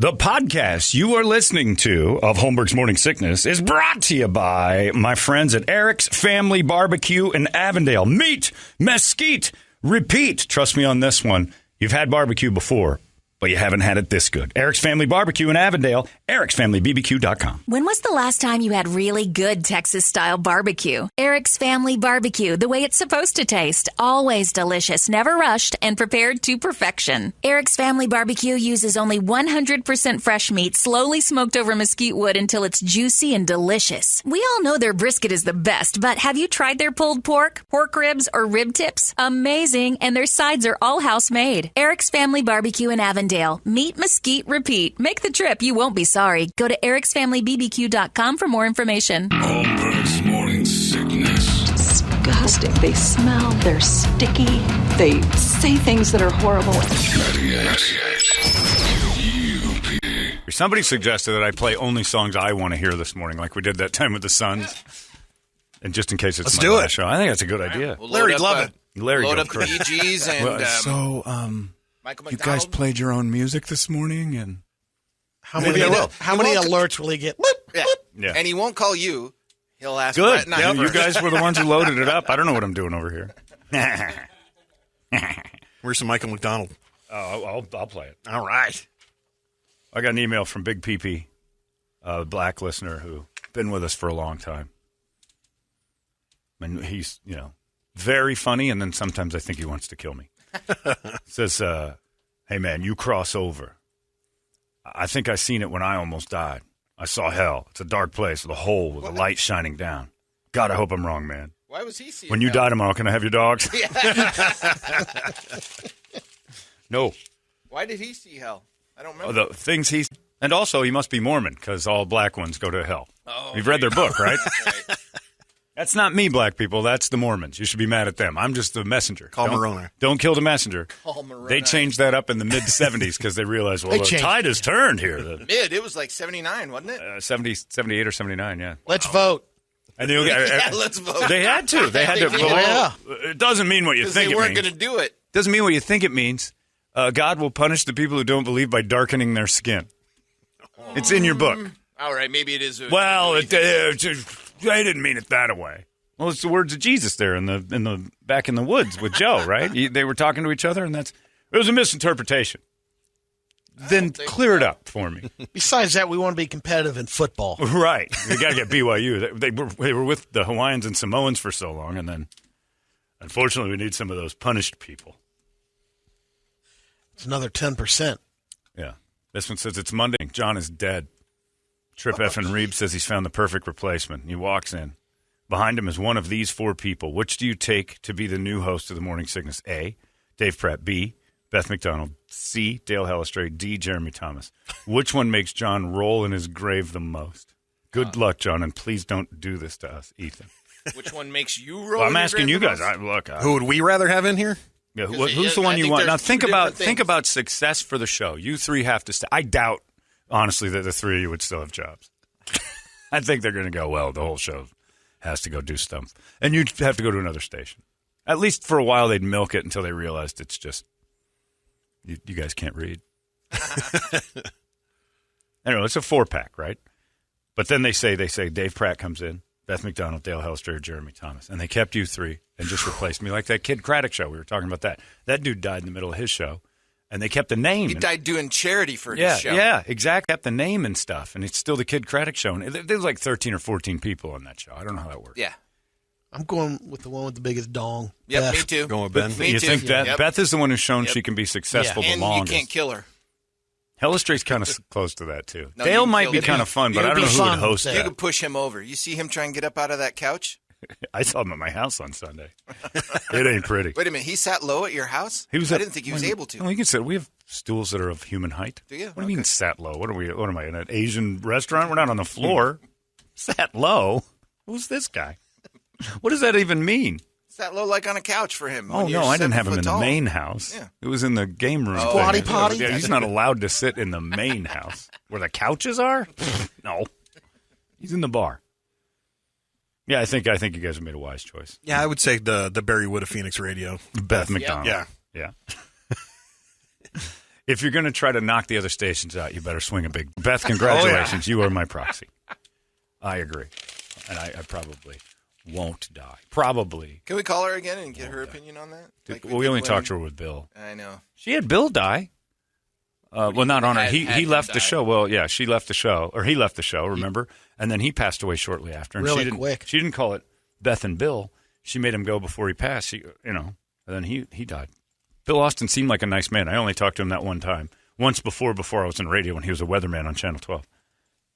The podcast you are listening to of Holmberg's Morning Sickness is brought to you by my friends at Eric's Family Barbecue in Avondale. Meat, mesquite, repeat. Trust me on this one. You've had barbecue before, but you haven't had it this good. Eric's Family Barbecue in Avondale, ericsfamilybbq.com. When was the last time you had really good Texas-style barbecue? Eric's Family Barbecue, the way it's supposed to taste. Always delicious, never rushed, and prepared to perfection. Eric's Family Barbecue uses only 100% fresh meat, slowly smoked over mesquite wood until it's juicy and delicious. We all know their brisket is the best, but have you tried their pulled pork, pork ribs, or rib tips? Amazing, and their sides are all house-made. Eric's Family Barbecue in Avondale. Meat, mesquite, repeat. Make the trip. You won't be sorry. Go to ericsfamilybbq.com for more information. Holmberg's Morning Sickness. Disgusting. They smell. They're sticky. They say things that are horrible. Somebody suggested that I play only songs I want to hear this morning, like we did that time with the Suns. And just in case it's my last show. I think that's a good idea. We'll Larry'd love it. Larry, load go up the crazy. Bee Gees and Michael you McDonald. guys played your own music this morning, and How many alerts will he get? Yeah. Yeah. And he won't call you. He'll ask Good. Brett and I You first. guys were the ones who loaded it up. I don't know what I'm doing over here. Where's the Michael McDonald? Oh, I'll play it. All right. I got an email from Big PP, a black listener who been with us for a long time. And he's, very funny, and then sometimes I think he wants to kill me. Says, hey, man, you cross over. I think I seen it when I almost died. I saw hell. It's a dark place with a hole with a light shining down. God, I hope I'm wrong, man. Why was he seeing When you hell? die tomorrow, can I have your dogs? No. Why did he see hell? I don't remember. The things he's... And also, he must be Mormon, because all black ones go to hell. Oh, You've read their book, right? Right. That's not me, black people. That's the Mormons. You should be mad at them. I'm just the messenger. Call Moroni. Don't kill the messenger. Call Moroni. They changed that up in the mid-'70s because they realized, well, They the changed tide has turned here. It was like 79, wasn't it? 70, 78 or 79, yeah. Let's vote. And Yeah, let's vote. They had to. They had to. did. Well, it doesn't mean what you Because think they it weren't means. going to do it. Doesn't mean what you think it means. God will punish the people who don't believe by darkening their skin. It's in your book. All right, maybe it is. Well, they didn't mean it that way. Well, it's the words of Jesus there in the back in the woods with Joe, right? They were talking to each other, and it was a misinterpretation. Then clear it up for me. Besides that, we want to be competitive in football. Right. We got to get BYU. They were with the Hawaiians and Samoans for so long, and then, unfortunately, we need some of those punished people. It's another 10%. Yeah. This one says it's Monday. John is dead. Trip F. and Reeb says he's found the perfect replacement. He walks in. Behind him is one of these four people. Which do you take to be the new host of the Morning Sickness? A, Dave Pratt. B, Beth McDonald. C, Dale Hellestray. D, Jeremy Thomas. Which one makes John roll in his grave the most? Good luck, John, and please don't do this to us, Ethan. Which one makes you roll? Well, I'm in your asking grave you the guys. most? Who would we rather have in here? Yeah, Because who's the I one you think want? Now there's think two about different think things. about success for the show. You three have to stay. I doubt, honestly, that the three of you would still have jobs. I think they're going to go, well, the whole show has to go do stuff. And you'd have to go to another station. At least for a while, they'd milk it until they realized it's just, you guys can't read. Anyway, it's a 4-pack, right? But then they say Dave Pratt comes in, Beth McDonald, Dale Hellstrer, Jeremy Thomas. And they kept you three and just replaced me like that Kid Craddock show. We were talking about that. That dude died in the middle of his show. And they kept the name. He died doing charity for Yeah, his show. yeah, exactly. Kept the name and stuff. And it's still the Kid Craddock show. And there was like 13 or 14 people on that show. I don't know how that works. Yeah. I'm going with the one with the biggest dong. Yep, Beth. me too. Going with Ben. Me you too. think that Yep. Beth is the one who's shown Yep. she can be successful the And longest? you can't kill her. Hellestray's kind of close to that, too. No, you Dale can might kill be him. kind of fun, but It I would don't know be who would fun, host say. You that. can push him over. You see him try and get up out of that couch? I saw him at my house on Sunday. It ain't pretty. Wait a minute. He sat low at your house? He was I didn't think he was able to. No, he can sit. We have stools that are of human height. Do you? What do you mean sat low? What am I, in an Asian restaurant? We're not on the floor. Sat low? Who's this guy? What does that even mean? Sat low like on a couch for him. Oh, when no, you're I didn't 7 have him foot in the tall. main house. Yeah. It was in the game room. Squatty thing. potty? Yeah, he's not allowed to sit in the main house. Where the couches are? No. He's in the bar. Yeah, I think you guys have made a wise choice. Yeah, I would say the Barry Wood of Phoenix Radio. Beth McDonald. Yeah. Yeah. If you're going to try to knock the other stations out, you better swing a big. Beth, congratulations. You are my proxy. I agree. And I probably won't die. Probably. Can we call her again and get her opinion on that? We only talked to her with Bill. I know. She had Bill die. Well, not on her. He left the show. Well, yeah, she left the show. Or he left the show, remember? And then he passed away shortly after. And Really quick. She didn't call it Beth and Bill. She made him go before he passed. And then he died. Bill Austin seemed like a nice man. I only talked to him that one time. Once before I was in radio when he was a weatherman on Channel 12.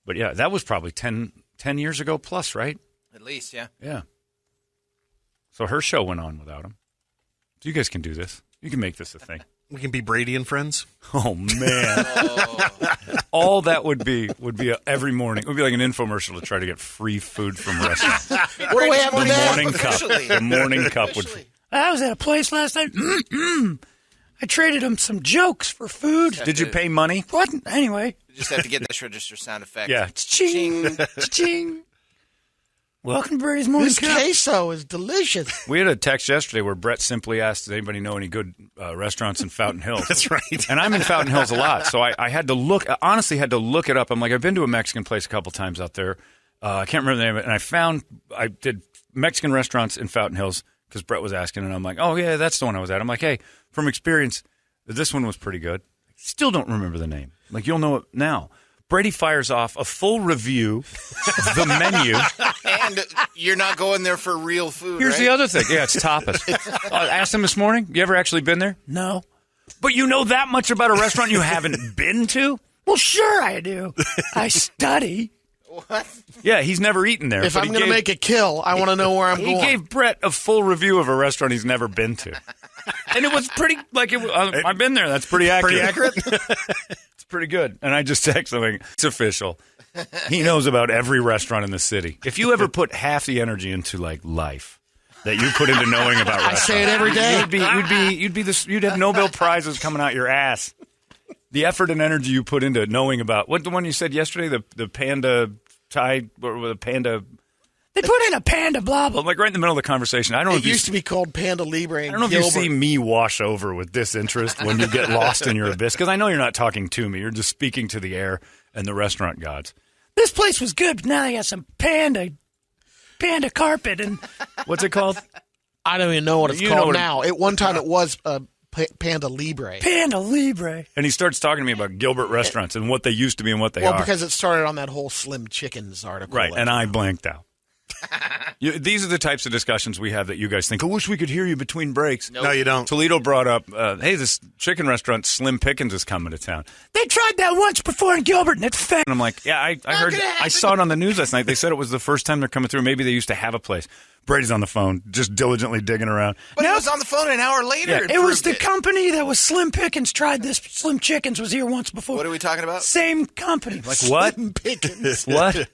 But, yeah, that was probably 10 years ago plus, right? At least, yeah. Yeah. So her show went on without him. So you guys can do this. You can make this a thing. We can be Brady and friends. Oh, man. All that would be every morning. It would be like an infomercial to try to get free food from restaurants. What do we have with that? The morning cup would. I was at a place last night. I traded him some jokes for food. Did you pay money? What? Anyway. You just have to get the cash register sound effect. Yeah. Ching. Ching. Welcome to Brady's Morning This Cup. queso is delicious. We had a text yesterday where Brett simply asked, does anybody know any good restaurants in Fountain Hills? That's right. And I'm in Fountain Hills a lot, so I had to look, honestly had to look it up. I'm like, I've been to a Mexican place a couple times out there. I can't remember the name of it. And I did Mexican restaurants in Fountain Hills because Brett was asking, and I'm like, oh, yeah, that's the one I was at. I'm like, hey, from experience, this one was pretty good. Still don't remember the name. Like, you'll know it now. Brady fires off a full review, the menu. And you're not going there for real food, Here's right? the other thing. Yeah, it's tapas. I asked him this morning, you ever actually been there? No. But you know that much about a restaurant you haven't been to? Well, sure I do. I study. What? Yeah, he's never eaten there. If but I'm going to make a kill, I want to know where I'm He going. gave Brett a full review of a restaurant he's never been to. And it was pretty, I've been there. That's pretty accurate. Pretty accurate? It's pretty good. And I just texted him, it's official. He knows about every restaurant in the city. If you ever put half the energy into, life that you put into knowing about restaurants. I say it every day. You'd have Nobel Prizes coming out your ass. The effort and energy you put into knowing about, what the one you said yesterday, the panda Thai, or the panda. They put in a panda blah blah. I'm like right in the middle of the conversation. I don't know It if you used to be called Panda Libre and I don't know if Gilbert. you see me wash over with disinterest when you get lost in your abyss, because I know you're not talking to me. You're just speaking to the air and the restaurant gods. This place was good, but now they got some panda carpet and What's it called? I don't even know what it's You know called what- now. At one time, it was Panda Libre. Panda Libre. And he starts talking to me about Gilbert restaurants and what they used to be and what they Well, are. because it started on that whole Slim Chickens article. Right, and I blanked out. These are the types of discussions we have that you guys think, I wish we could hear you between breaks. No, you don't. Toledo brought up, hey, this chicken restaurant, Slim Pickens, is coming to town. They tried that once before in Gilbert, and it failed. And I'm like, yeah, I heard, I saw it on the news last night. They said it was the first time they're coming through. Maybe they used to have a place. Brady's on the phone, just diligently digging around. But he was on the phone an hour later. Yeah. and It was proved the company that was Slim Pickens tried this. Slim Chickens was here once before. What are we talking about? Same company. Like, what? Slim Pickens. What?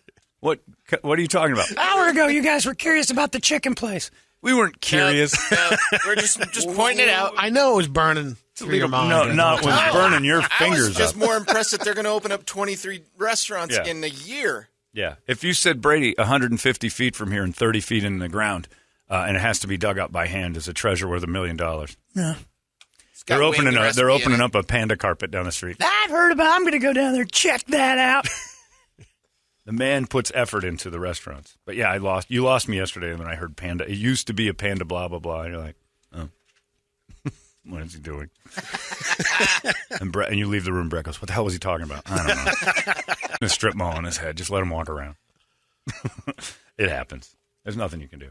What are you talking about? An hour ago, you guys were curious about the chicken place. We weren't curious. No, we're just pointing it out. I know it was burning through your mind. No, it was burning your I was fingers just up. more impressed that they're going to open up 23 restaurants Yeah. in a year. Yeah. If you said, Brady, 150 feet from here and 30 feet in the ground, and it has to be dug up by hand as a treasure worth $1 million. No. It's got They're opening wing they're recipe in opening it. up a panda carpet down the street. I've heard about it. I'm going to go down there and check that out. The man puts effort into the restaurants. But yeah, you lost me yesterday when I heard panda. It used to be a panda blah, blah, blah. And you're like, oh. What is he doing? and you leave the room, Brett goes, what the hell was he talking about? I don't know. A strip mall on his head. Just let him walk around. It happens. There's nothing you can do.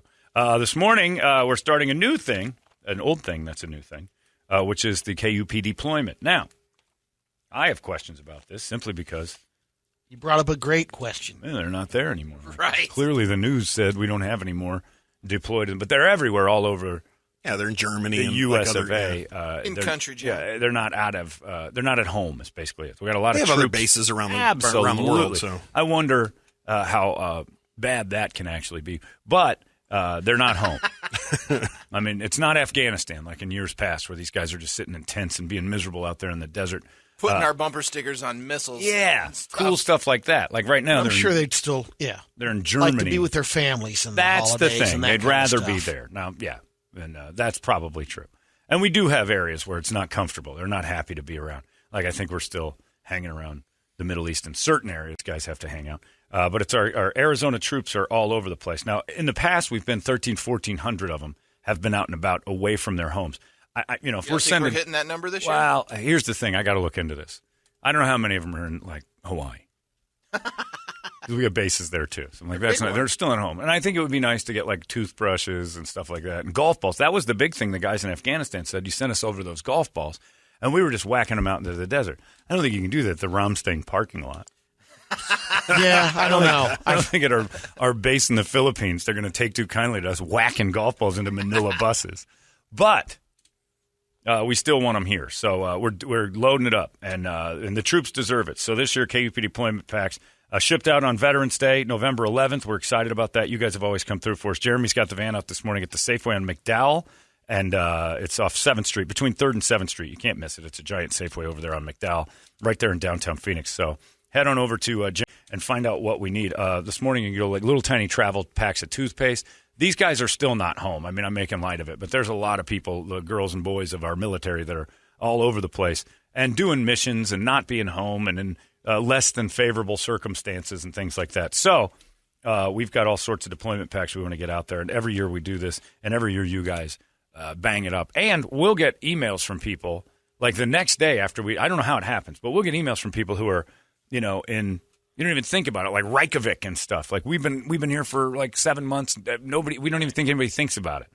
This morning, we're starting a new thing, an old thing that's a new thing, which is the KUPDeployment. Now, I have questions about this simply because You brought up a great question. they're not there anymore. Right. Clearly, the news said we don't have any more deployed, but they're everywhere, all over Yeah, they're in Germany. the and U.S. like of other, A. In They're- country, Jim. yeah, they're not out of. They're not at home. Is basically it. We got a lot They of have other troops. bases around the Absolutely. world. So I wonder how bad that can actually be. But they're not home. I mean, it's not Afghanistan like in years past where these guys are just sitting in tents and being miserable out there in the desert. Putting our bumper stickers on missiles. Yeah, and stuff. cool stuff like that. Like right now, I'm they're sure in, they'd still, they're in Germany. like to be with their families and That's the the holidays thing. and that They'd kind of rather stuff. be there. Now, yeah, and that's probably true. And we do have areas where it's not comfortable. They're not happy to be around. Like, I think we're still hanging around the Middle East in certain areas. Guys have to hang out. But it's our Arizona troops are all over the place. Now, in the past, we've been 1,400 of them have been out and about away from their homes. If we're sending, we're hitting that number this year? Well, here's the thing. I got to look into this. I don't know how many of them are in, like, Hawaii. We have bases there, too. So I'm like, that's not, they're still at home. And I think it would be nice to get, like, toothbrushes and stuff like that. And golf balls. That was the big thing the guys in Afghanistan said. You sent us over those golf balls. And we were just whacking them out into the desert. I don't think you can do that at the Ramstein parking lot. Yeah, I don't know. I don't think at our base in the Philippines they're going to take too kindly to us whacking golf balls into Manila buses. But we still want them here. So we're loading it up. And the troops deserve it. So this year, KUP deployment packs shipped out on Veterans Day, November 11th. We're excited about that. You guys have always come through for us. Jeremy's got the van out this morning at the Safeway on McDowell. And it's off 7th Street, between 3rd and 7th Street. You can't miss it. It's a giant Safeway over there on McDowell, right there in downtown Phoenix. So head on over to Jim and find out what we need. This morning, you go like little tiny travel packs of toothpaste. These guys are still not home. I mean, I'm making light of it, but there's a lot of people, the girls and boys of our military, that are all over the place and doing missions and not being home and in less than favorable circumstances and things like that. So we've got all sorts of deployment packs we want to get out there. And every year we do this, and every year you guys bang it up. And we'll get emails from people like the next day after I don't know how it happens, but we'll get emails from people who are, you don't even think about it, like Reykjavik and stuff. Like we've been here for like 7 months. We don't even think anybody thinks about it.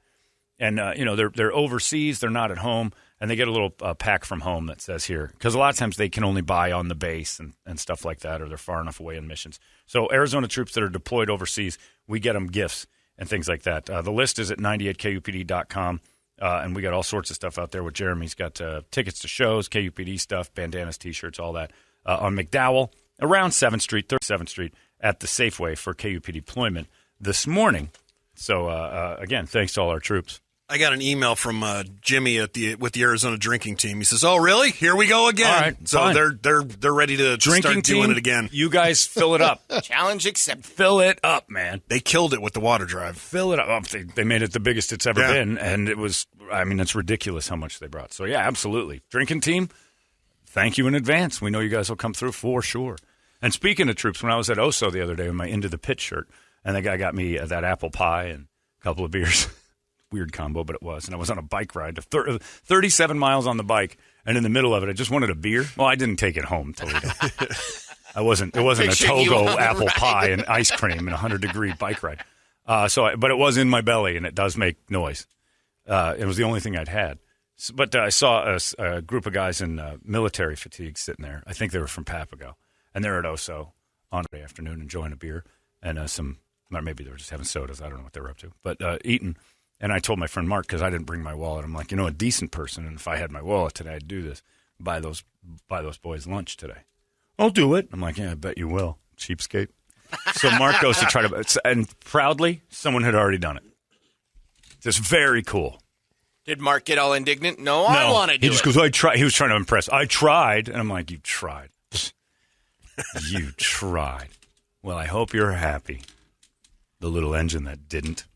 And, they're overseas, they're not at home, and they get a little pack from home that says here. Because a lot of times they can only buy on the base and stuff like that, or they're far enough away in missions. So Arizona troops that are deployed overseas, we get them gifts and things like that. The list is at 98kupd.com. And we got all sorts of stuff out there with Jeremy's got tickets to shows, KUPD stuff, bandanas, T-shirts, all that on McDowell around 7th Street, 37th Street at the Safeway for KUP deployment this morning. So, again, thanks to all our troops. I got an email from Jimmy with the Arizona drinking team. He says, "Oh, really? Here we go again." All right, so fine. they're ready to start doing it again. You guys fill it up. Challenge accepted. Fill it up, man. They killed it with the water drive. Fill it up. Oh, they made it the biggest it's ever been, and it was. I mean, it's ridiculous how much they brought. So yeah, absolutely. Drinking team, thank you in advance. We know you guys will come through for sure. And speaking of troops, when I was at Oso the other day with my Into the Pit shirt, and the guy got me that apple pie and a couple of beers. Weird combo, but it was. And I was on a bike ride, 37 miles on the bike, and in the middle of it, I just wanted a beer. Well, I didn't take it home, Toledo. It wasn't a Togo apple pie and ice cream and a 100-degree bike ride. But it was in my belly, and it does make noise. It was the only thing I'd had. But I saw a group of guys in military fatigue sitting there. I think they were from Papago, and they're at Oso on Friday afternoon enjoying a beer and or maybe they were just having sodas. I don't know what they were up to, but eating. And I told my friend Mark, because I didn't bring my wallet, I'm like, a decent person, and if I had my wallet today, I'd do this. Buy those boys lunch today. I'll do it. I'm like, yeah, I bet you will, cheapskate. So Mark goes to try to, and proudly, someone had already done it. Just very cool. Did Mark get all indignant? No, I want to do it. He just goes, I tried. He was trying to impress. I tried. And I'm like, you tried. You tried. Well, I hope you're happy. The little engine that didn't.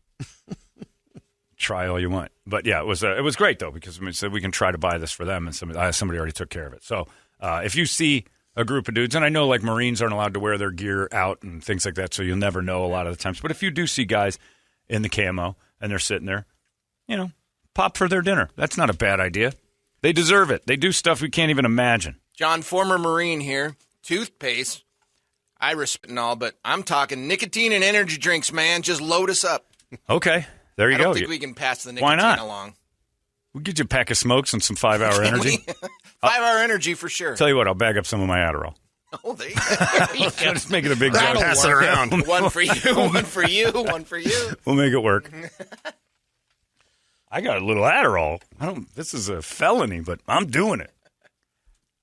Try all you want. But yeah, it was great though, because so we can try to buy this for them, and somebody already took care of it. So if you see a group of dudes, and I know like Marines aren't allowed to wear their gear out and things like that, so you'll never know a lot of the times. But if you do see guys in the camo and they're sitting there, pop for their dinner. That's not a bad idea. They deserve it. They do stuff we can't even imagine. John, former Marine here. Toothpaste. I respect and all, but I'm talking nicotine and energy drinks, man. Just load us up. Okay. There you I go. don't think we can pass the nicotine Why not? along. We'll get you a pack of smokes and some 5-hour energy. 5-hour energy for sure. Tell you what, I'll bag up some of my Adderall. Oh, there you go. Just make it a big That'll pass work. it around. One for you, one for you, one for you. We'll make it work. I got a little Adderall. This is a felony, but I'm doing it.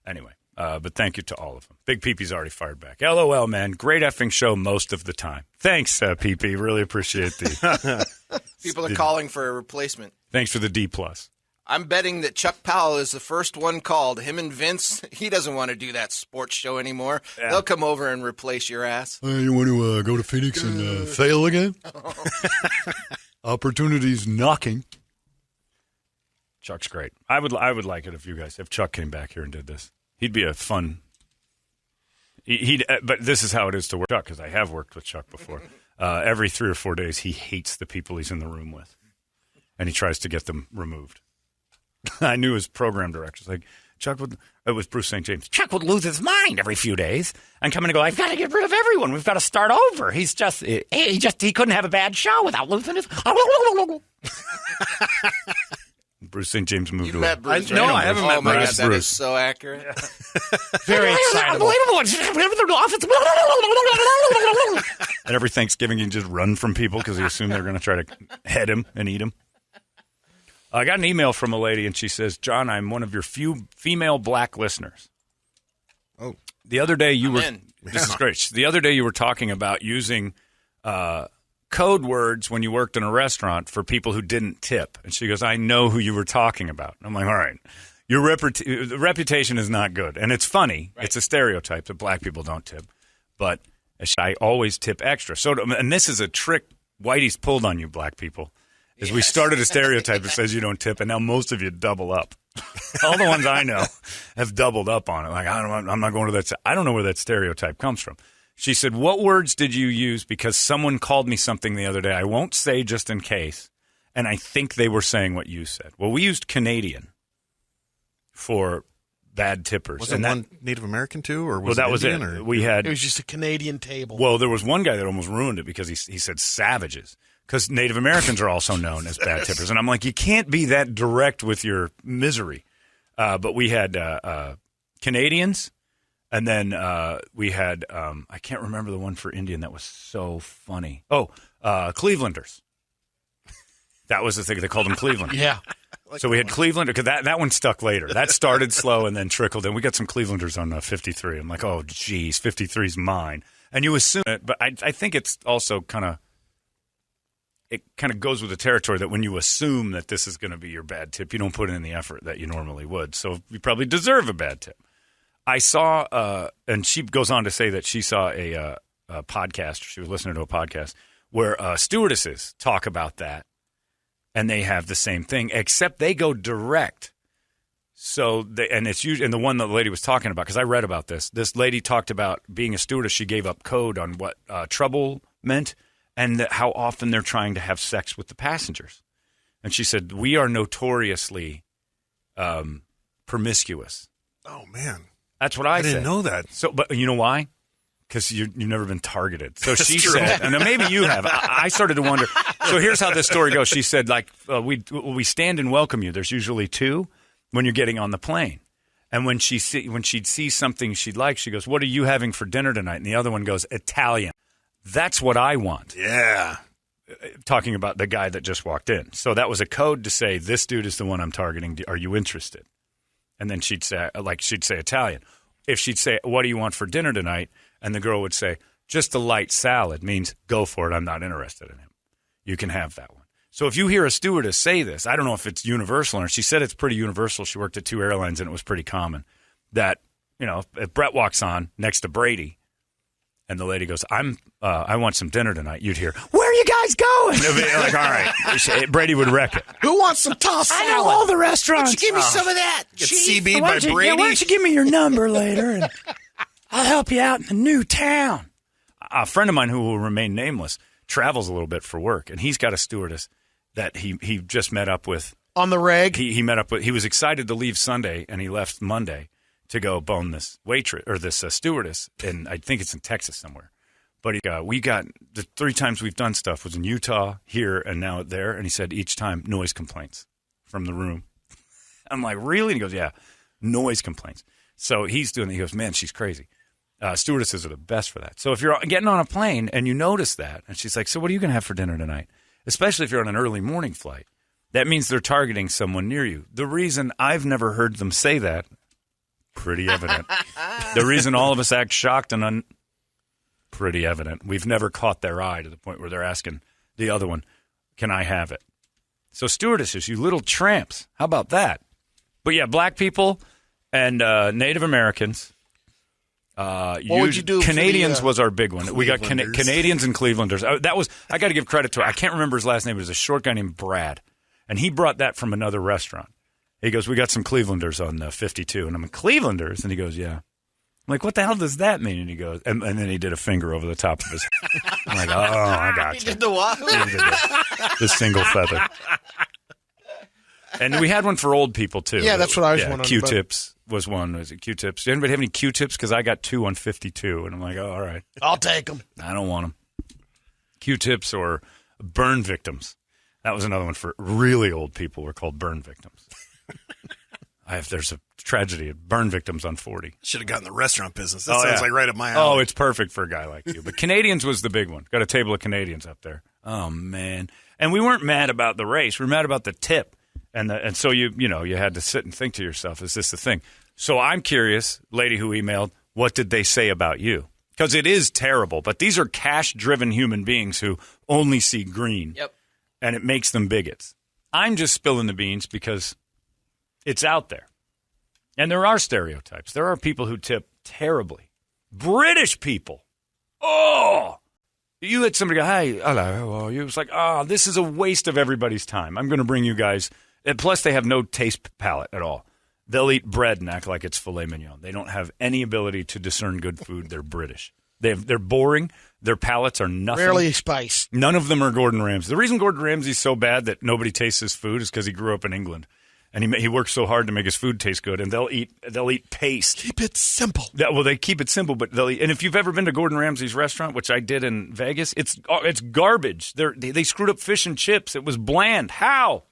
Anyway, but thank you to all of them. Big Pee-Pee's already fired back. LOL, man. Great effing show most of the time. Thanks, Pee-Pee. Really appreciate the... People are calling for a replacement. Thanks for the D+. I'm betting that Chuck Powell is the first one called. Him and Vince, he doesn't want to do that sports show anymore. Yeah. They'll come over and replace your ass. You want to go to Phoenix and fail again? Opportunities knocking. Chuck's great. I would like it if Chuck came back here and did this. He'd be a fun. But this is how it is to work Chuck, because I have worked with Chuck before. Every 3 or 4 days, he hates the people he's in the room with, and he tries to get them removed. I knew his program director. Like, Chuck would. It was Bruce St. James. Chuck would lose his mind every few days and come in and go, I've got to get rid of everyone. We've got to start over. He couldn't have a bad show without losing his. Bruce St. James moved You away. met Bruce? No, I haven't met Oh my Bruce. God, that is so accurate. Very excitable. And every Thanksgiving, you just run from people because you assume they're going to try to head him and eat him. I got an email from a lady, and she says, John, I'm one of your few female black listeners. Oh. The other day you I'm were in. This is great. The other day you were talking about using code words when you worked in a restaurant for people who didn't tip. And she goes, I know who you were talking about. And I'm like, all right. Your reputation is not good. And it's funny. Right. It's a stereotype that black people don't tip. But I always tip extra. So, and this is a trick Whitey's pulled on you, black people. Is we started a stereotype that says you don't tip, and now most of you double up. All the ones I know have doubled up on it. Like, I'm not going to that. I don't know where that stereotype comes from. She said, what words did you use? Because someone called me something the other day. I won't say just in case. And I think they were saying what you said. Well, we used Canadian for bad tippers. Was it one Native American too? Or was that it was Indian, it. Or? We had. It was just a Canadian table. Well, there was one guy that almost ruined it because he said savages. Because Native Americans are also known as bad tippers. And I'm like, you can't be that direct with your misery. But we had Canadians, and then we had, I can't remember the one for Indian that was so funny. Oh, Clevelanders. That was the thing. They called them Cleveland. Yeah. So we had Cleveland, because that one stuck later. That started slow and then trickled in. We got some Clevelanders on 53. I'm like, oh, geez, 53's mine. And you assume it, but I think it's also kind of goes with the territory that when you assume that this is going to be your bad tip, you don't put in the effort that you normally would. So you probably deserve a bad tip. I saw, and she goes on to say that she saw a podcast, she was listening to a podcast, where stewardesses talk about that, and they have the same thing, except they go direct. So, it's usually, and the one that the lady was talking about, because I read about this lady talked about being a stewardess, she gave up code on what trouble meant, and how often they're trying to have sex with the passengers. And she said, we are notoriously promiscuous. Oh, man. That's what I said. I didn't know that. So, but you know why? Because you've never been targeted. So she said, and maybe you have. I started to wonder. So here's how this story goes. She said, like, we stand and welcome you. There's usually 2 when you're getting on the plane. And when she'd see something she'd like, she goes, what are you having for dinner tonight? And the other one goes, Italian. That's what I want. Yeah. Talking about the guy that just walked in. So that was a code to say, this dude is the one I'm targeting. Are you interested? And then she'd say Italian. If she'd say, what do you want for dinner tonight? And the girl would say, just a light salad, means go for it. I'm not interested in him. You can have that one. So if you hear a stewardess say this, I don't know if it's universal, or she said it's pretty universal. She worked at 2 airlines, and it was pretty common that, if Brett walks on next to Brady, and the lady goes, I want some dinner tonight, you'd hear, where are you guys going? And they'd be like, all right. Brady would wreck it. Who wants some tossed salad? I know all the restaurants. Why don't you give me some of that? Get Chief? CB'd by Brady. Why don't you give me your number later, and I'll help you out in the new town. A friend of mine who will remain nameless travels a little bit for work, and he's got a stewardess that he just met up with. On the reg? He met up with. He was excited to leave Sunday, and he left Monday to go bone this waitress or this stewardess, and I think it's in Texas somewhere. But we got the 3 times we've done stuff was in Utah, here, and now there. And he said each time noise complaints from the room. I'm like, really? And he goes, yeah, noise complaints. So he's doing it. He goes, man, she's crazy. Stewardesses are the best for that. So if you're getting on a plane and you notice that, and she's like, so what are you going to have for dinner tonight? Especially if you're on an early morning flight. That means they're targeting someone near you. The reason I've never heard them say that, pretty evident. The reason all of us act shocked and pretty evident. We've never caught their eye to the point where they're asking the other one, can I have it? So stewardesses, you little tramps. How about that? But yeah, black people and Native Americans. What would you do? Canadians was our big one. We got Clevelanders. Canadians and Clevelanders. I got to give credit to. I can't remember his last name. It was a short guy named Brad, and he brought that from another restaurant. He goes, we got some Clevelanders on 52. And I'm like, Clevelanders? And he goes, yeah. I'm like, what the hell does that mean? And he goes, and then he did a finger over the top of his head. I'm like, oh, I got you. He did the what? He did the single feather. And we had one for old people, too. Yeah, that's what I was wondering. Q-tips was one. Was it Q-tips? Did anybody have any Q-tips? Because I got 2 on 52. And I'm like, oh, all right. I'll take them. I don't want them. Q-tips or burn victims. That was another one for really old people. Were called burn victims. There's a tragedy of burn victims on 40. Should have gotten the restaurant business. That sounds like right up my alley. Oh, it's perfect for a guy like you. But Canadians was the big one. Got a table of Canadians up there. Oh, man. And we weren't mad about the race. We were mad about the tip. And so you had to sit and think to yourself, is this the thing? So I'm curious, lady who emailed, what did they say about you? Because it is terrible. But these are cash-driven human beings who only see green. Yep. And it makes them bigots. I'm just spilling the beans because it's out there. And there are stereotypes. There are people who tip terribly. British people. Oh! You let somebody go, hey, hello, how are you? It's like, this is a waste of everybody's time. I'm going to bring you guys. And plus, they have no taste palate at all. They'll eat bread and act like it's filet mignon. They don't have any ability to discern good food. They're British. They're boring. Their palates are nothing. Rarely spice. None of them are Gordon Ramsay. The reason Gordon Ramsay's so bad that nobody tastes his food is because he grew up in England. And he works so hard to make his food taste good, and they'll eat paste. Keep it simple. They keep it simple, but they'll eat. And if you've ever been to Gordon Ramsay's restaurant, which I did in Vegas, it's garbage. They screwed up fish and chips. It was bland. How?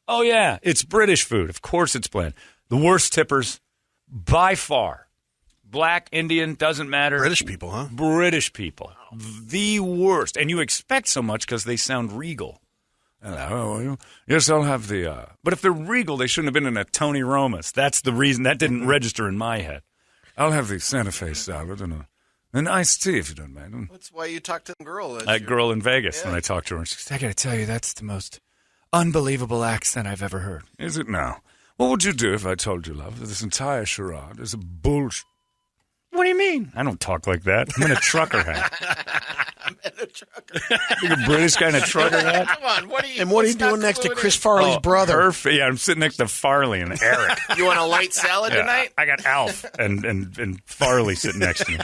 Oh yeah, it's British food. Of course, it's bland. The worst tippers, by far, black, Indian, doesn't matter. British people, huh? British people, the worst. And you expect so much because they sound regal. Hello, yes, I'll have the. But if they're regal, they shouldn't have been in a Tony Roma's. That's the reason that didn't register in my head. I'll have the Santa Fe salad and an iced tea if you don't mind. That's why you talked to the girl. That girl in Vegas when I talked to her. She said, I got to tell you, that's the most unbelievable accent I've ever heard. Is it now? What would you do if I told you, love, that this entire charade is a bullshit? What do you mean? I don't talk like that. I'm in a trucker hat. I'm in a trucker. You're a British guy in a trucker hat? Come on, what are you doing next to Chris Farley's brother? Perfect. Yeah, I'm sitting next to Farley and Eric. You want a light salad tonight? I got Alf and Farley sitting next to me.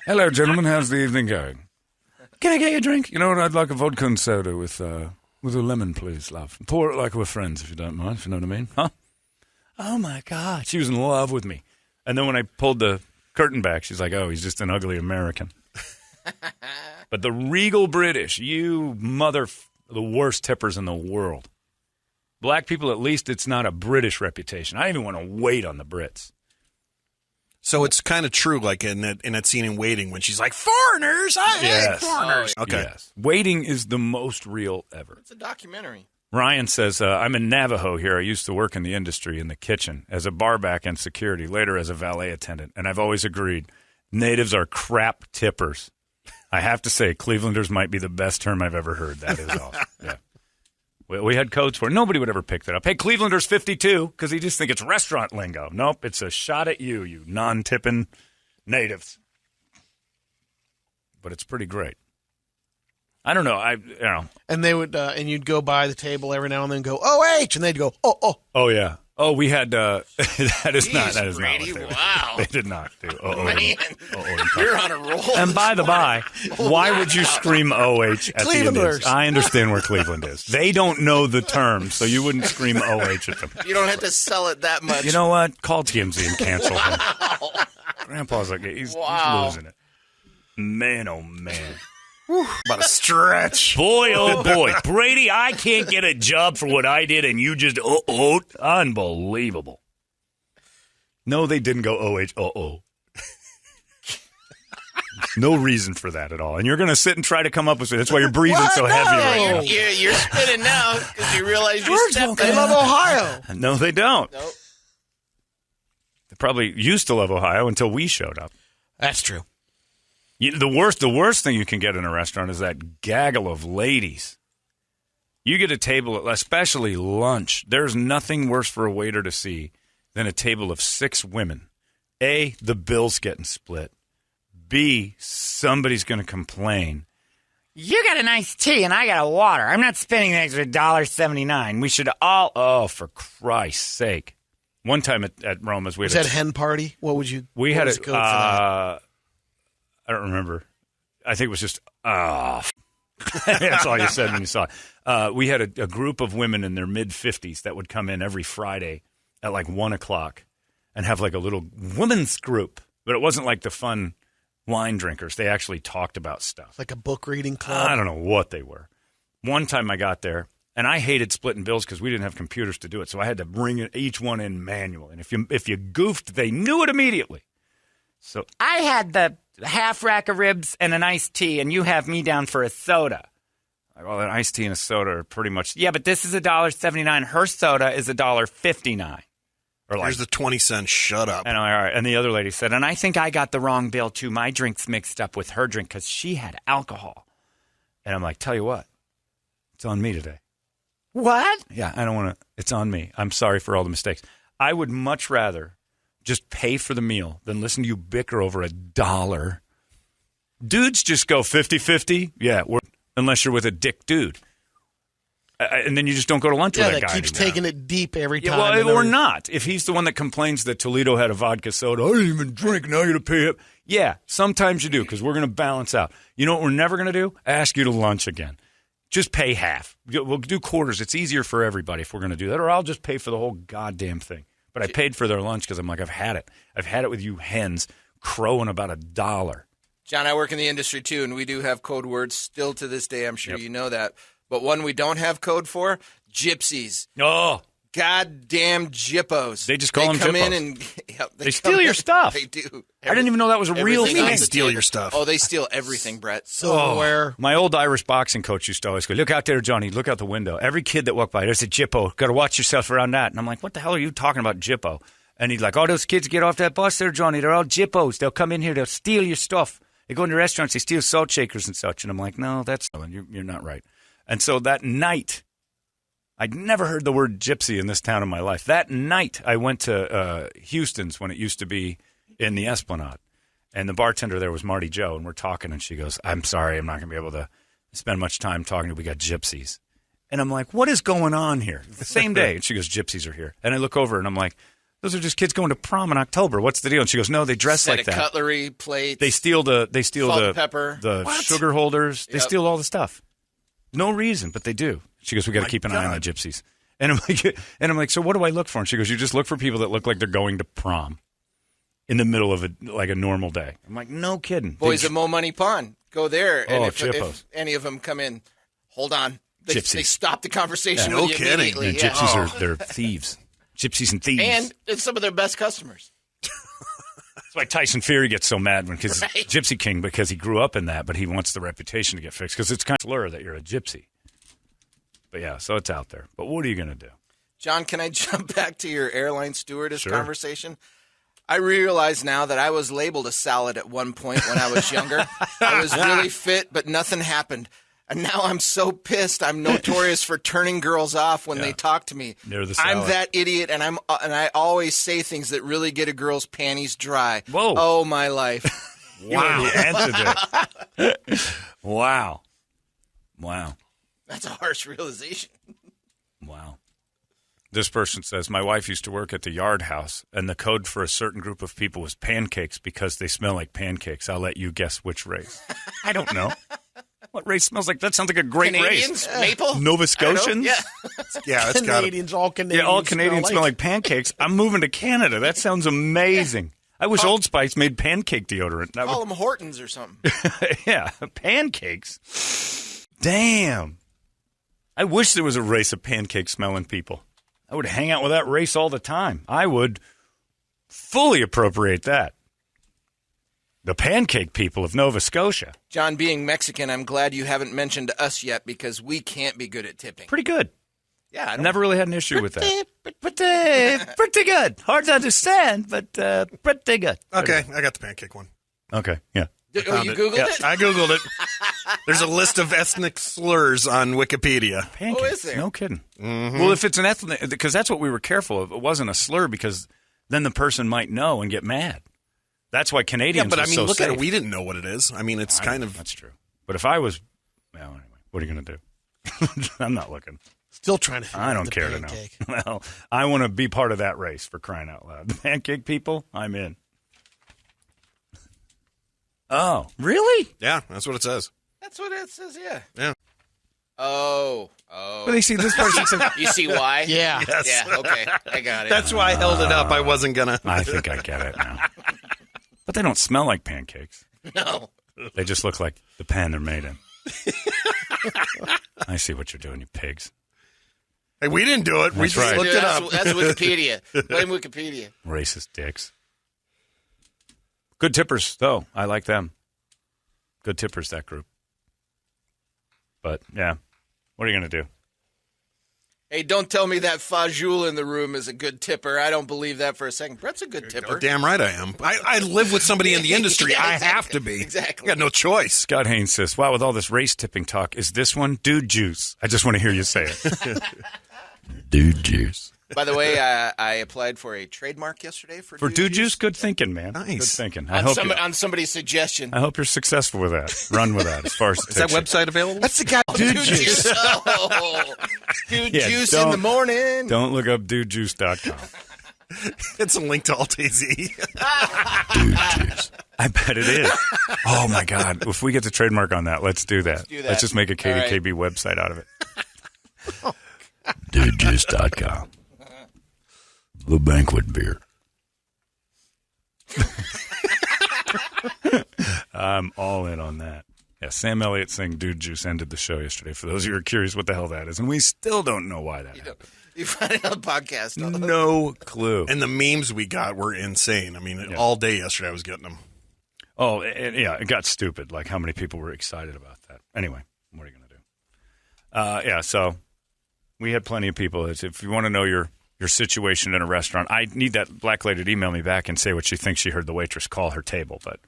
Hello, gentlemen. How's the evening going? Can I get you a drink? You know what? I'd like a vodka and soda with a lemon, please, love. Pour it like we're friends, if you don't mind, if you know what I mean. Huh? Oh, my God. She was in love with me. And then when I pulled the curtain back, she's like, oh, he's just an ugly American. But the regal British, the worst tippers in the world. Black people, at least it's not a British reputation. I don't even want to wait on the Brits. So it's kind of true, like in that scene in Waiting when she's like, foreigners, I hate foreigners. Okay. Yes. Waiting is the most real ever. It's a documentary. Ryan says, I'm in Navajo here. I used to work in the industry in the kitchen as a barback and security, later as a valet attendant. And I've always agreed, natives are crap tippers. I have to say, Clevelanders might be the best term I've ever heard. That is all. Yeah. We had codes for it. Nobody would ever pick that up. Hey, Clevelanders 52, because they just think it's restaurant lingo. Nope, it's a shot at you non-tipping natives. But it's pretty great. I don't know. And they would, and you'd go by the table every now and then and go, OH, and they'd go, oh. Oh, yeah. Oh, we had, that is Jeez, not Brady, what they wow. They did not do. Man, you're on a roll. And by the by, why would you scream OH at the Indians? Clevelanders. I understand where Cleveland is. They don't know the term, so you wouldn't scream OH at them. You don't have to sell it that much. You know what? Call TMZ and cancel him. Grandpa's like, he's losing it. Man, oh, man. About a stretch. Boy, oh, boy. Brady, I can't get a job for what I did, and you just, unbelievable. No, they didn't go OH, No reason for that at all. And you're going to sit and try to come up with it. That's why you're breathing so heavy right now. You're spinning now because you realize you stepped They love Ohio. No, they don't. Nope. They probably used to love Ohio until we showed up. That's true. The worst thing you can get in a restaurant is that gaggle of ladies. You get a table, especially lunch. There's nothing worse for a waiter to see than a table of 6 women. A, the bill's getting split. B, somebody's going to complain. You got a nice tea and I got a water. I'm not spending an extra $1.79. We should all, for Christ's sake. One time at Roma's, we Was had that hen party? What would you? We what had was a. the code for that? I don't remember. I think it was just that's all you said when you saw it. We had a group of women in their mid-50s that would come in every Friday at like 1 o'clock and have like a little women's group. But it wasn't like the fun wine drinkers. They actually talked about stuff. Like a book reading club? I don't know what they were. One time I got there, and I hated splitting bills because we didn't have computers to do it. So I had to bring each one in manually. And if you goofed, they knew it immediately. So I had the half rack of ribs and an iced tea, and you have me down for a soda. Well, an iced tea and a soda are pretty much, yeah, but this is $1.79. Her soda is $1.59. Or like, here's the 20 cents. Shut up. And, all right. And the other lady said, and I think I got the wrong bill, too. My drink's mixed up with her drink because she had alcohol. And I'm like, tell you what, it's on me today. What? Yeah, I don't want to. It's on me. I'm sorry for all the mistakes. I would much rather just pay for the meal than listen to you bicker over $1. Dudes just go 50-50. Yeah, unless you're with a dick dude. And then you just don't go to lunch with that guy. Yeah, that keeps taking it deep every time. Yeah, well, or not. If he's the one that complains that Toledo had a vodka soda, I didn't even drink, now you're going to pay it. Yeah, sometimes you do, because we're going to balance out. You know what we're never going to do? Ask you to lunch again. Just pay half. We'll do quarters. It's easier for everybody if we're going to do that, or I'll just pay for the whole goddamn thing. But I paid for their lunch because I'm like, I've had it. I've had it with you hens crowing about $1. John, I work in the industry, too, and we do have code words still to this day. I'm sure you know that. But one we don't have code for, gypsies. Oh. Goddamn gyppos. They just call them come gyppos. in and they steal your stuff. They do. I didn't even know that was a real thing. They steal your stuff. Oh, they steal everything, Brett. Silverware. My old Irish boxing coach used to always go, look out there, Johnny, look out the window. Every kid that walked by, there's a gyppo. Got to watch yourself around that. And I'm like, what the hell are you talking about, gyppo? And he's like, oh, those kids get off that bus there, Johnny. They're all gyppos. They'll come in here. They'll steal your stuff. They go into restaurants. They steal salt shakers and such. And I'm like, no, you're not right. And so that night, I'd never heard the word gypsy in this town in my life. That night, I went to Houston's when it used to be in the Esplanade. And the bartender there was Marty Joe, and we're talking, and she goes, I'm sorry, I'm not going to be able to spend much time talking to you. We got gypsies. And I'm like, what is going on here? The same day. And she goes, gypsies are here. And I look over, and I'm like, those are just kids going to prom in October. What's the deal? And she goes, no, they dress like that. Cutlery, plates. They steal the pepper. The sugar holders. They steal all the stuff. No reason, but they do. She goes, we got to keep an eye on the gypsies. And I'm like, so what do I look for? And she goes, you just look for people that look like they're going to prom in the middle of a normal day. I'm like, no kidding. Boys at Mo Money Pond. Go there. And if any of them come in, hold on. They Gypsies. stop the conversation. No kidding. Yeah, gypsies they're thieves. Gypsies and thieves. And it's some of their best customers. That's why Tyson Fury gets so mad when he's Right. Gypsy King, because he grew up in that, but he wants the reputation to get fixed because it's kind of slur that you're a gypsy. But yeah, so it's out there. But what are you going to do? John, can I jump back to your airline stewardess Sure. conversation? I realize now that I was labeled a salad at one point when I was younger. I was really fit, but nothing happened. And now I'm so pissed. I'm notorious for turning girls off when they talk to me. They're the I'm salad. that idiot, and I always say things that really get a girl's panties dry. Whoa. Oh, my life. Wow. He answered it. Wow. That's a harsh realization. Wow. This person says, my wife used to work at the Yard House, and the code for a certain group of people was pancakes because they smell like pancakes. I'll let you guess which race. I don't know. What race smells like that? Sounds like a great Canadians? race. Maple? Nova Scotians? Yeah. Yeah, it's got Canadians, all Canadians. Yeah, all Canadians smell like pancakes. I'm moving to Canada. That sounds amazing. I wish Old Spice made pancake deodorant. That Call them Hortons or something. yeah, pancakes. Damn. I wish there was a race of pancake-smelling people. I would hang out with that race all the time. I would fully appropriate that. The pancake people of Nova Scotia. John, being Mexican, I'm glad you haven't mentioned us yet because we can't be good at tipping. Pretty good. Yeah, I Never really had an issue with that. Pretty good. Hard to understand, but pretty good. Okay, I got the pancake one. Okay, yeah. Oh, you Googled it? I Googled it. There's a list of ethnic slurs on Wikipedia. Pancakes. Oh, is there? No kidding. Mm-hmm. Well, if it's an ethnic, because that's what we were careful of. It wasn't a slur because then the person might know and get mad. That's why Canadians. Yeah, but I mean, so look safe. at it. We didn't know what it is. I mean, it's kind of. That's true. But if I was, well, anyway, what are you going to do? I'm not looking. Still trying to figure I out don't the care pancake. to know. Well, I want to be part of that race, for crying out loud. The pancake people, I'm in. Oh, really? Yeah, that's what it says. That's what it says, yeah. Yeah. Oh. But you see, this person said, You see why? Yeah. yes. Yeah, okay. I got it. That's why I held it up. I wasn't going to. I think I get it now. But they don't smell like pancakes. No. They just look like the pan they're made in. I see what you're doing, you pigs. Hey, we didn't do it. We That's just right. looked it up. That's Wikipedia. Blame Wikipedia. Racist dicks. Good tippers, though. I like them. Good tippers, that group. But, yeah. What are you going to do? Hey, don't tell me that Fajul in the room is a good tipper. I don't believe that for a second. Brett's a good tipper. Oh, damn right I am. I live with somebody in the industry. Yeah, I exactly. have to be. Exactly. I got no choice. Scott Haynes says, wow, with all this race tipping talk, is this one Dude Juice? I just want to hear you say it. Dude Juice. By the way, I applied for a trademark yesterday for Dude Juice? Good thinking, man. Nice. Good thinking. On somebody's suggestion. I hope you're successful with that. Run with that as far as it Is that takes you. website available? That's the guy, Dude Juice. Oh, dude Yeah, juice in the morning. Don't look up dudejuice.com. It's a link to Alt-AZ. Dude Juice. I bet it is. Oh, my God. If we get the trademark on that, let's do that. Let's just make a KDKB website out of it. Dudejuice.com. The banquet beer. I'm all in on that. Yeah, Sam Elliott saying Dude Juice ended the show yesterday. For those of you who are curious what the hell that is. And we still don't know why that happened. You find it on the podcast. No clue. And the memes we got were insane. I mean, all day yesterday I was getting them. Oh, yeah, it got stupid, like how many people were excited about that. Anyway, what are you going to do? Yeah, so we had plenty of people. If you want to know your situation in a restaurant, I need that black lady to email me back and say what she thinks she heard the waitress call her table. But,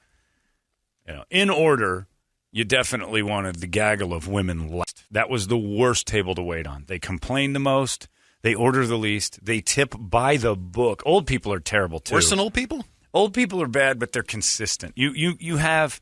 in order, you definitely wanted the gaggle of women last. That was the worst table to wait on. They complain the most. They order the least. They tip by the book. Old people are terrible, too. Worse than old people? Old people are bad, but they're consistent. You have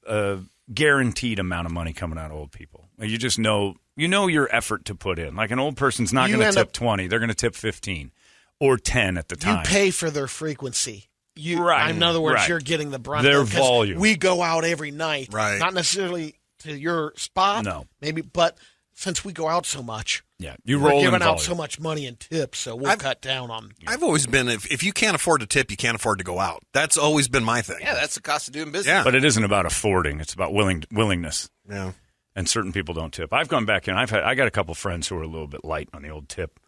a guaranteed amount of money coming out of old people. You just know your effort to put in. Like an old person's not going to tip 20; they're going to tip 15 or 10 at the time. You pay for their frequency. Right. In other words, Right. you're getting the brunt Their of it 'cause volume. We go out every night, Right. Not necessarily to your spot, No. maybe, but since we go out so much, Yeah, you we're roll in giving out volume. so much money in tips, so we'll cut down on. I've always been, if you can't afford to tip, you can't afford to go out. That's always been my thing. Yeah, that's the cost of doing business. Yeah. But it isn't about affording; it's about willingness. Yeah. And certain people don't tip. I've gone back in. I got a couple friends who are a little bit light on the old tip,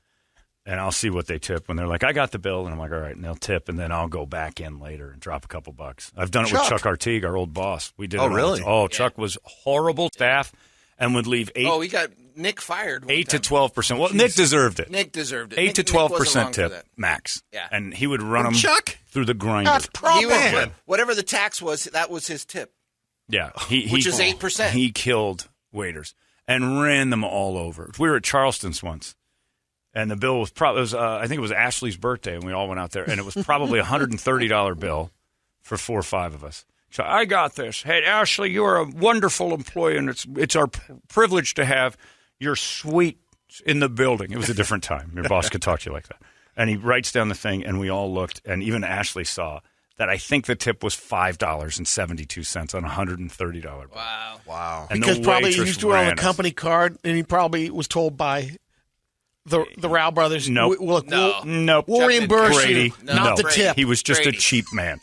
and I'll see what they tip when they're like, "I got the bill," and I'm like, "All right," and they'll tip, and then I'll go back in later and drop a couple bucks. I've done it with Chuck Artigue, our old boss. We did. Oh, it all really? the time. Oh, Chuck was horrible staff, and would leave 8 we got Nick fired. 8 to 12%. Well, Nick deserved it. Nick deserved it. 8 to Nick wasn't 12% wrong for tip that. max. Yeah. And he would run them Chuck? through the grinder. That's problem. Whatever the tax was, that was his tip. Yeah, Which is 8%. He killed waiters and ran them all over. We were at Charleston's once, and the bill was probably I think it was Ashley's birthday, and we all went out there, and it was probably a $130 bill for 4 or 5 of us. So I got this. Hey, Ashley, you are a wonderful employee, and it's our privilege to have your suite in the building. It was a different time. Your boss could talk to you like that. And he writes down the thing, and we all looked, and even Ashley saw that I think the tip was $5.72 on a $130 bill. Wow. And Because the probably he waitress used to it on ran the us. company card, and he probably was told by the Rao brothers, Nope. Look, Nope. we'll Chuck reimburse Brady. you, not the Brady. tip. He was just Brady. a cheap man.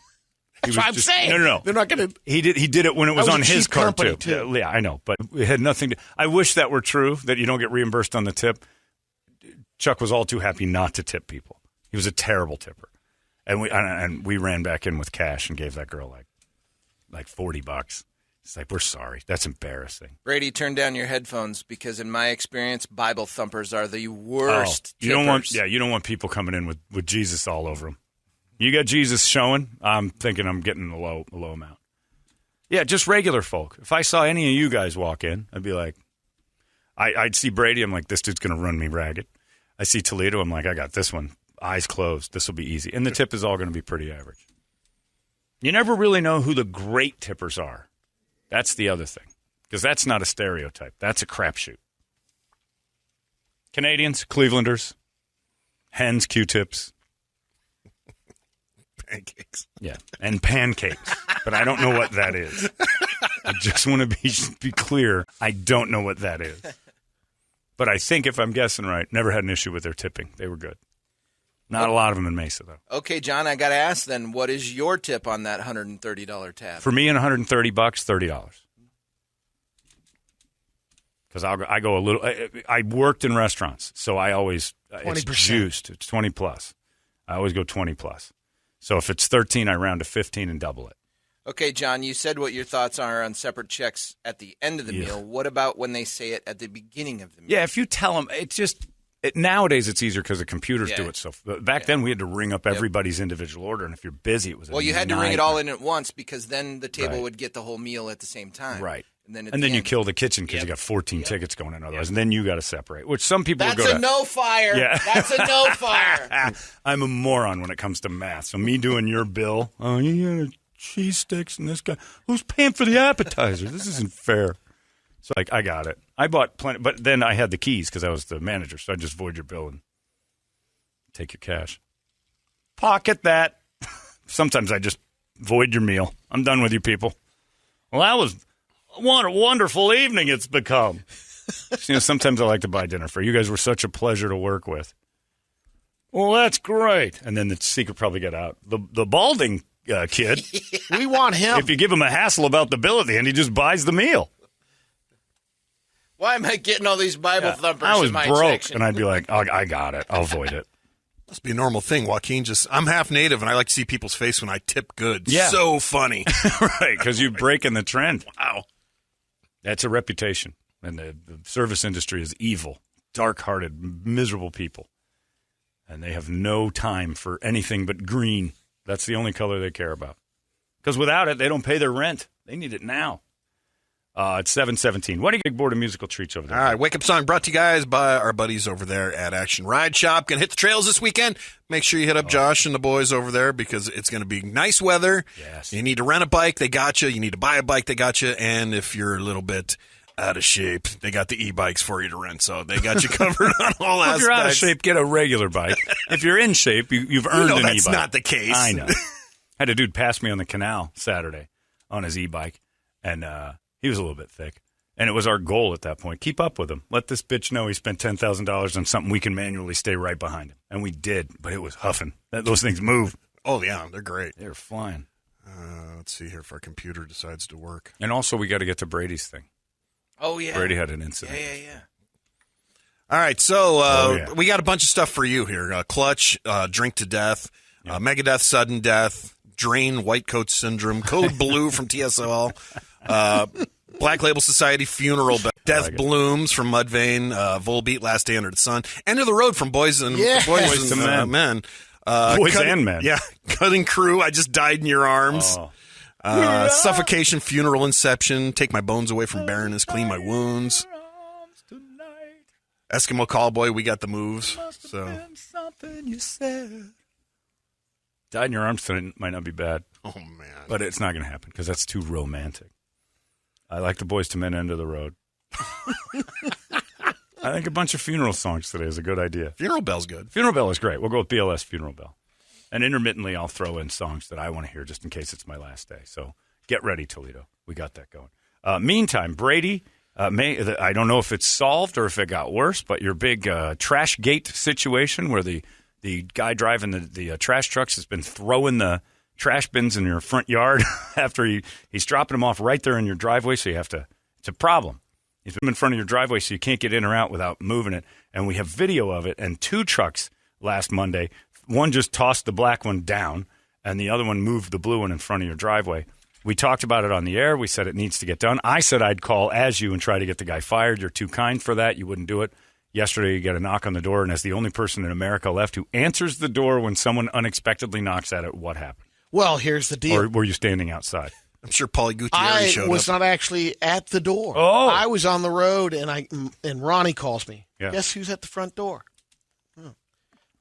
That's what I'm saying. No. They're not going to. He did it when it was That was on a his cheap card company, too. too. Yeah, I know, but it had nothing to. I wish that were true, that you don't get reimbursed on the tip. Chuck was all too happy not to tip people. He was a terrible tipper, and we ran back in with cash and gave that girl like $40. It's like, we're sorry. That's embarrassing. Brady, turn down your headphones because, in my experience, Bible thumpers are the worst. You don't want people coming in with Jesus all over them. You got Jesus showing. I'm thinking I'm getting a low amount. Yeah, just regular folk. If I saw any of you guys walk in, I'd be like, I'd see Brady. I'm like, this dude's going to run me ragged. I see Toledo. I'm like, I got this one. Eyes closed. This will be easy. And the tip is all going to be pretty average. You never really know who the great tippers are. That's the other thing. Because that's not a stereotype. That's a crapshoot. Canadians, Clevelanders, hens, Q-tips. Pancakes. Yeah, and pancakes. But I don't know what that is. I just want to be clear. I don't know what that is. But I think if I'm guessing right, never had an issue with their tipping. They were good. Not a lot of them in Mesa, though. Okay, John, I got to ask then, what is your tip on that $130 tab? For me, and $130, $30. Because I go a little. I worked in restaurants, so I always 20%. It's juiced. It's 20 plus. I always go 20 plus. So if it's 13, I round to 15 and double it. Okay, John, you said what your thoughts are on separate checks at the end of the meal. What about when they say it at the beginning of the meal? Yeah, if you tell them, it's just nowadays it's easier because the computers do it. So back then we had to ring up everybody's individual order, and if you're busy, it was you had to ring it all in at once because then the table would get the whole meal at the same time. Right. And then you kill the kitchen because you got 14 tickets going in otherwise, and then you got to separate. Which some people That's would go a no fire. Yeah. That's a no fire. I'm a moron when it comes to math. So me doing your bill, you got cheese sticks and this guy who's paying for the appetizer. This isn't fair. So I got it. I bought plenty, but then I had the keys because I was the manager, so I just void your bill and take your cash. Pocket that. Sometimes I just void your meal. I'm done with you people. Well, that was. What a wonderful evening it's become. Sometimes I like to buy dinner for you. You guys were such a pleasure to work with. Well, that's great. And then the secret probably got out. The balding kid. We want him. If you give him a hassle about the bill at the end, he just buys the meal. Why am I getting all these Bible thumpers I was in my broke, section? and I'd be like, oh, I got it. I'll void it. Must be a normal thing. Joaquin I'm half native, and I like to see people's face when I tip good. Yeah. So funny. Right, because you're breaking the trend. Wow. That's a reputation. And the service industry is evil, dark-hearted, miserable people. And they have no time for anything but green. That's the only color they care about. Because without it, they don't pay their rent. They need it now. It's 7:17. What do you get board of musical treats over there? All right, Wake Up Song brought to you guys by our buddies over there at Action Ride Shop. Going to hit the trails this weekend. Make sure you hit up Josh and the boys over there because it's going to be nice weather. Yes. You need to rent a bike, they got you. You need to buy a bike, they got you. And if you're a little bit out of shape, they got the e-bikes for you to rent. So they got you covered on all aspects. If you're out of shape, get a regular bike. If you're in shape, you've earned an e-bike. That's not the case. I know. Had a dude pass me on the canal Saturday on his e-bike, and he was a little bit thick. And it was our goal at that point. Keep up with him. Let this bitch know he spent $10,000 on something we can manually stay right behind him. And we did, but it was huffing. Those things move. Oh, yeah, they're great. They're flying. Let's see here if our computer decides to work. And also, we got to get to Brady's thing. Oh, yeah. Brady had an incident. Yeah. All right, so we got a bunch of stuff for you here. Clutch, Drink to Death, Megadeth, Sudden Death, Drain, White Coat Syndrome, Code Blue from TSOL, Black Label Society, Funeral, Death Blooms from Mudvayne, Volbeat, Last Day Under the Sun, End of the Road from Boys and Boys and Men. Boys and Men. Yeah, Cutting Crew, I Just Died in Your Arms. Suffocation, Funeral, Inception, Take My Bones Away from Barrenness, Clean My Wounds. Eskimo Callboy, We Got the Moves. So something you said. Died in Your Arms tonight might not be bad. Oh, man. But it's not going to happen because that's too romantic. I like the Boys to Men, End of the Road. I think a bunch of funeral songs today is a good idea. Funeral Bell's good. Funeral Bell is great. We'll go with BLS Funeral Bell. And intermittently, I'll throw in songs that I want to hear just in case it's my last day. So get ready, Toledo. We got that going. Meantime, Brady, I don't know if it's solved or if it got worse, but your big trash gate situation where the guy driving the trash trucks has been throwing the trash bins in your front yard after he's dropping them off right there in your driveway, so you have to – it's a problem. He's been in front of your driveway, so you can't get in or out without moving it. And we have video of it, and 2 trucks last Monday. One just tossed the black one down, and the other one moved the blue one in front of your driveway. We talked about it on the air. We said it needs to get done. I said I'd call as you and try to get the guy fired. You're too kind for that. You wouldn't do it. Yesterday, you get a knock on the door, and as the only person in America left who answers the door when someone unexpectedly knocks at it, what happened? Well, here's the deal. Or were you standing outside? I'm sure Paulie Gutierrez showed up. I was not actually at the door. Oh. I was on the road, and Ronnie calls me. Yeah. Guess who's at the front door?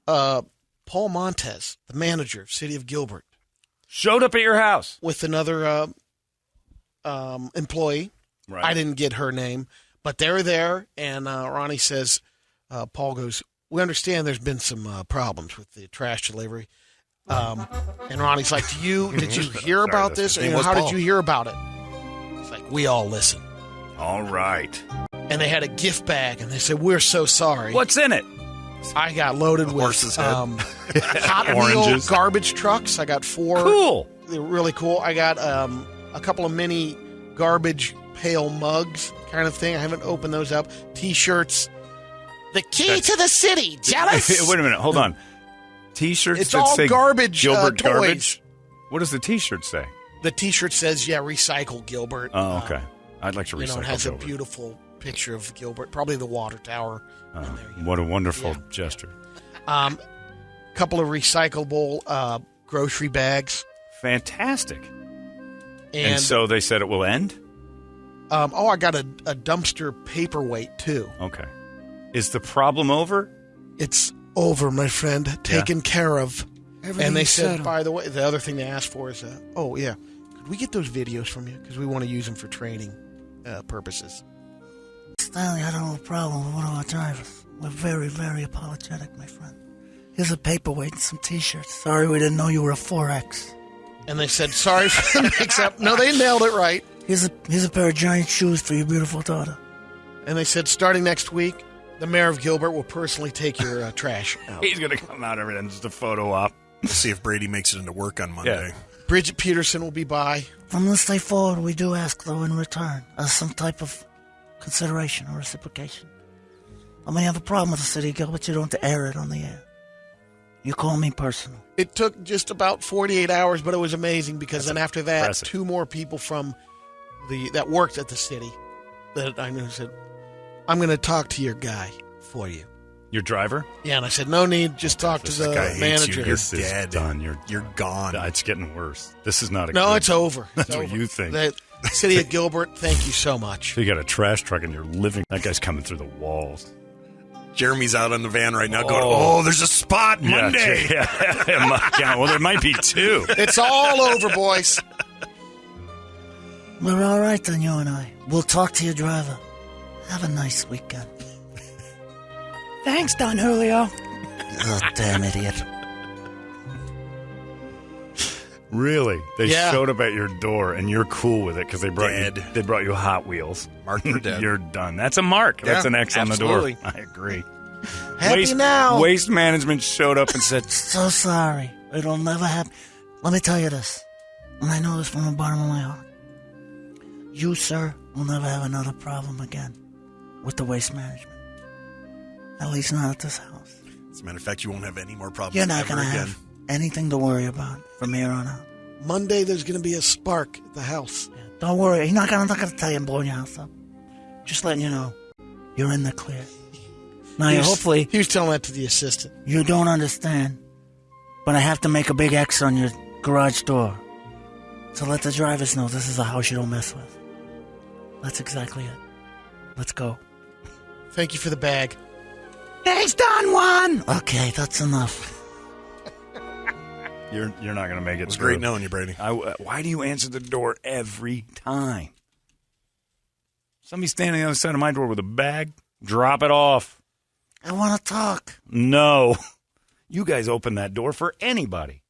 Paul Montez, the manager of City of Gilbert. Showed up at your house. With another employee. Right. I didn't get her name, but they were there, and Ronnie says, Paul goes, we understand there's been some problems with the trash delivery. And Ronnie's like, did you hear about this? Or, how did you hear about it? It's like, we all listen. All right. And they had a gift bag, and they said, we're so sorry. What's in it? I got loaded with Hot Wheel garbage trucks. I got 4. Cool. They were really cool. I got a couple of mini garbage pail mugs kind of thing. I haven't opened those up. T-shirts. The key to the city. Jealous? Wait a minute. Hold on. T-shirts it's that all say garbage Gilbert toys. garbage? What does the T-shirt say? The T-shirt says, recycle Gilbert. Oh, okay. I'd like to recycle it has Gilbert. a beautiful picture of Gilbert, probably the water tower. What a wonderful gesture. Couple of recyclable grocery bags. Fantastic. And so they said it will end? I got a dumpster paperweight, too. Okay. Is the problem over? It's over, my friend. Taken care of. And they said, settled. by the way, the other thing they asked for is, could we get those videos from you? Because we want to use them for training purposes. Stanley, I don't have a problem with one of our drivers. We're very, very apologetic, my friend. Here's a paperweight and some T-shirts. Sorry we didn't know you were a 4X. And they said, sorry for the mix-up. No, they nailed it right. Here's a pair of giant shoes for your beautiful daughter. And they said, starting next week, the mayor of Gilbert will personally take your trash out. He's going to come out every day and just a photo op. We'll see if Brady makes it into work on Monday. Yeah. Bridget Peterson will be by. From this day forward, we do ask, though, in return, as some type of consideration or reciprocation. I may have a problem with the city of Gilbert, you don't have to air it on the air. You call me personal. It took just about 48 hours, but it was amazing because then after that, impressive. 2 more people from that worked at the city that I knew said, I'm going to talk to your guy for you. Your driver? Yeah, and I said, no need, just talk to the guy hates manager. you. You're This is dead. done. You're gone. It's getting worse. This is not a No, good- it's over. That's It's what over. you think. The city of Gilbert, thank you so much. So you got a trash truck and you're living. That guy's coming through the walls. Jeremy's out on the van right now going, there's a spot Monday. Yeah. Well, there might be 2. It's all over, boys. We're all right then, you and I. We'll talk to your driver. Have a nice weekend. Thanks, Don Julio. Oh, damn idiot. Really? They Yeah. showed up at your door and you're cool with it because they brought Dead. they brought you Hot Wheels. Mark for dead. You're done. That's a mark. That's Yeah, an X absolutely. on the door. I agree. Happy now. Waste Management showed up and said, So sorry. It'll never happen. Let me tell you this, and I know this from the bottom of my heart. You, sir, will never have another problem again with the waste management. At least not at this house. As a matter of fact, you won't have any more problems You're not ever going to again. have anything to worry about from here on out. Monday, there's going to be a spark at the house. Yeah, don't worry. I'm not going to tell you I'm blowing your house up. Just letting you know, you're in the clear. Now, hopefully, He was telling that to the assistant. you don't understand, but I have to make a big X on your garage door to let the drivers know this is a house you don't mess with. That's exactly it. Let's go. Thank you for the bag. Thanks, Don Juan. Okay, that's enough. You're not going to make it. It was through. great knowing you, Brady. Why do you answer the door every time? Somebody's standing on the other side of my door with a bag. Drop it off. I want to talk. No. You guys open that door for anybody.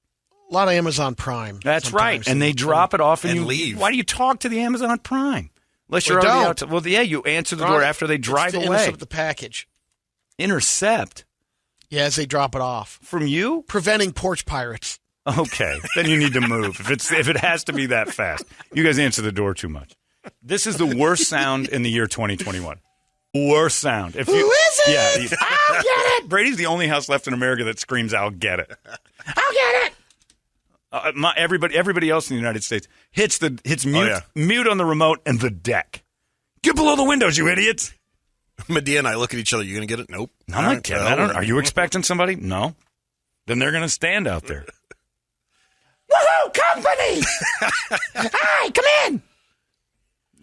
A lot of Amazon Prime. That's right. And they drop it off and you leave. Why do you talk to the Amazon Prime? Unless you're We already don't. out to, well, yeah, you answer the door after they drive it's to away. Intercept the package. Intercept? Yeah, as they drop it off. From you? Preventing porch pirates. Okay, then you need to move. If it has to be that fast, you guys answer the door too much. This is the worst sound in the year 2021. Worst sound. Who is it? Yeah, I'll get it. Brady's the only house left in America that screams, "I'll get it." I'll get it. Everybody else in the United States hits mute on the remote and the deck. Get below the windows, you idiots. Medea and I look at each other. You going to get it? Nope. I'm not kidding. Are you expecting somebody? No. Then they're going to stand out there. Woohoo, company! Hi, come in.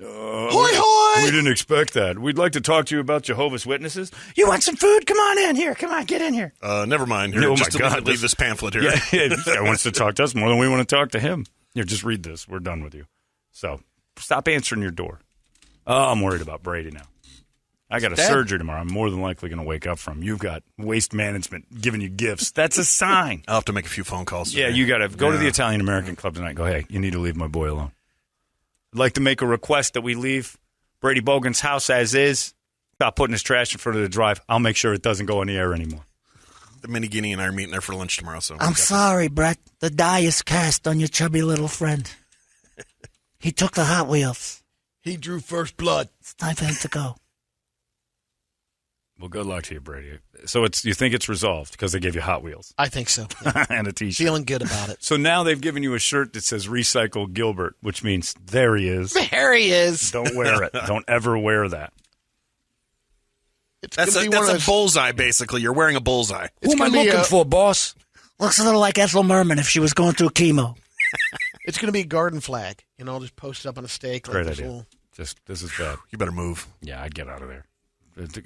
Hoi, hoi! We didn't expect that. We'd like to talk to you about Jehovah's Witnesses. You want some food? Come on in here. Come on, get in here. Never mind. Here, Oh, just my God. leave this pamphlet here. Yeah, this guy wants to talk to us more than we want to talk to him. Here, just read this. We're done with you. So stop answering your door. Oh, I'm worried about Brady now. I got a surgery tomorrow. I'm more than likely going to wake up from. You've got Waste Management giving you gifts. That's a sign. I'll have to make a few phone calls today. Yeah, you got to go to the Italian-American Club tonight. Go, hey, you need to leave my boy alone. I'd like to make a request that we leave Brady Bogan's house as is. Stop putting his trash in front of the drive. I'll make sure it doesn't go on the air anymore. The Mini Guinea and I are meeting there for lunch tomorrow. So I'm sorry, Brett. The die is cast on your chubby little friend. He took the Hot Wheels. He drew first blood. It's time for him to go. Well, good luck to you, Brady. So you think it's resolved because they gave you Hot Wheels? I think so. And a T-shirt. Feeling good about it. So now they've given you a shirt that says Recycle Gilbert, which means there he is. There he is. Don't wear it. Don't ever wear that. That's a bullseye, basically. You're wearing a bullseye. Who am I looking for, boss? Looks a little like Ethel Merman if she was going through chemo. It's going to be a garden flag. Just post it up on a stake. Great idea. This is bad. You better move. Yeah, I'd get out of there.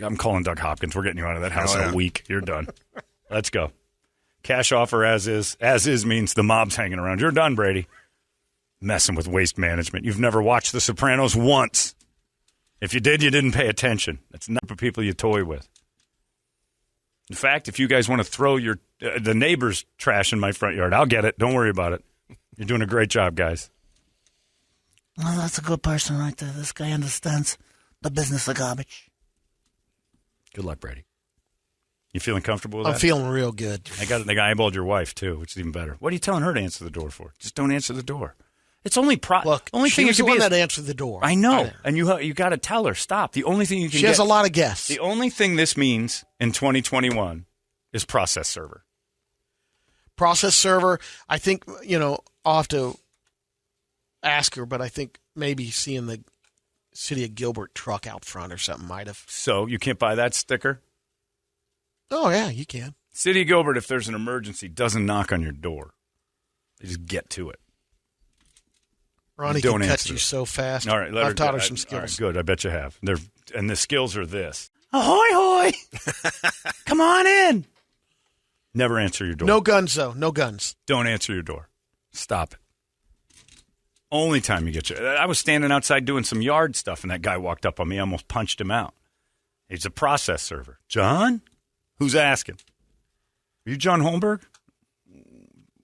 I'm calling Doug Hopkins. We're getting you out of that house in a week. You're done. Let's go. Cash offer as is. As is means the mob's hanging around. You're done, Brady. Messing with Waste Management. You've never watched The Sopranos once. If you did, you didn't pay attention. That's not the people you toy with. In fact, if you guys want to throw the neighbor's trash in my front yard, I'll get it. Don't worry about it. You're doing a great job, guys. Well, that's a good person right there. This guy understands the business of garbage. Good luck, Brady. You feeling comfortable with that? I'm feeling real good. They eyeballed your wife, too, which is even better. What are you telling her to answer the door for? Just don't answer the door. It's only Look, only she thing was it the could one be that answered the door. I know, and you got to tell her stop. The only thing you can She has a lot of guests. The only thing this means in 2021 is process server. Process server. I think I'll have to ask her, but I think maybe seeing the City of Gilbert truck out front or something might have. So you can't buy that sticker? Oh yeah, you can. City of Gilbert, if there's an emergency, doesn't knock on your door. They just get to it. Ronnie can cut you so fast. All right, I've taught her some skills. All right, good, I bet you have. And the skills are this. Ahoy, hoy! Come on in. Never answer your door. No guns, though. No guns. Don't answer your door. Stop it. Only time you get I was standing outside doing some yard stuff, and that guy walked up on me. I almost punched him out. He's a process server. John? Who's asking? Are you John Holmberg?